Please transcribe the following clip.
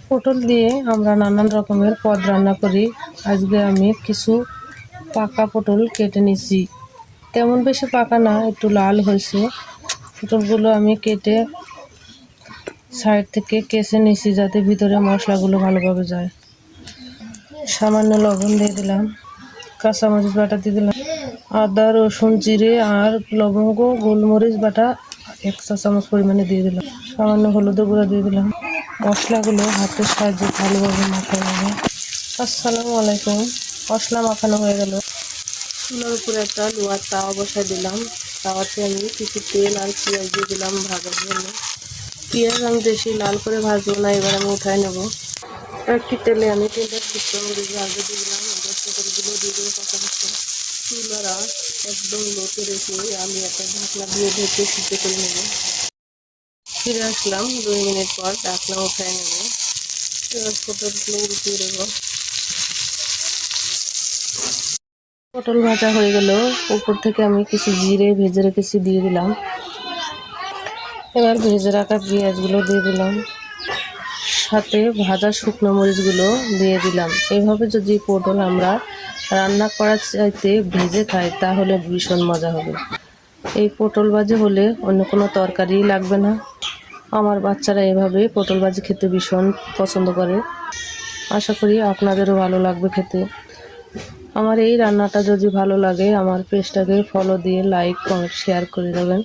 পটল দিয়ে আমরা নানান রকমের পদ রান্না করি। আজকে আমি কিছু পাকা পটল কেটে নিছি, তেমন বেশি পাকা না, একটু লাল হয়েছে। পটলগুলো আমি কেটে সাইড থেকে কেসে নিছি যাতে ভিতরে মশলাগুলো ভালোভাবে যায়। সামান্য লবণ দিয়ে দিলাম, কাঁচামরিচ বাটা দিয়ে দিলাম, আদা রসুন জিরে আর লবঙ্গ গোলমরিচ বাটা 1 চা চামচ পরিমাণে দিয়ে দিলাম, সামান্য হলুদ গুঁড়া দিয়ে দিলাম। মশলাগুলো হাতের সাহায্যে ভালোভাবে মাখানো হবে। আসসালামু আলাইকুম। মশলা মাখানো হয়ে গেল, চুলার উপরে একটা লোহার তাওয়া বসাই দিলাম। তাওয়াতে আমি কিছু তেল আর পেঁয়াজ দিয়ে দিলাম ভাজার জন্য। পেঁয়াজ আমি বেশি লাল করে ভাজবো না, এবার আমি উঠাই নেব। একটি তেলে আমি 3টা শুকনো মরিচ ভাজতে দিয়ে দিলাম, পটলগুলো দিয়ে দেবো কাঁচা কুচি। চুলার আঁচ একদম লোতে রেখে আমি একটা ঢাকনা দিয়ে ঢেকে সিদ্ধ করে নেব। ফিরে আসলাম 2 মিনিট পর, ঢাকনা উঠাই নেব। এবার পটলগুলো উঠিয়ে দেবো। পটল ভাজা হয়ে গেল, উপর থেকে আমি কিছু জিরে ভেজে রেখেছি দিয়ে দিলাম। এবার ভেজে রাখা পেঁয়াজগুলো দিয়ে দিলাম, সাথে ভাজা শুকনো মরিচগুলো দিয়ে দিলাম। এইভাবে যদি পটল আমরা রান্না করার চাইতে ভেজে খাই তাহলে ভীষণ মজা হবে। এই পটল ভাজি হলে অন্য কোনো তরকারি লাগবে না। আমার বাচ্চারা এভাবে পটল ভাজি খেতে ভীষণ পছন্দ করে। আশা করি আপনাদেরও ভালো লাগবে খেতে। আমার এই রান্নাটা যদি ভালো লাগে আমার পেজটাকে ফলো দিয়ে লাইক কমেন্ট শেয়ার করে দেবেন।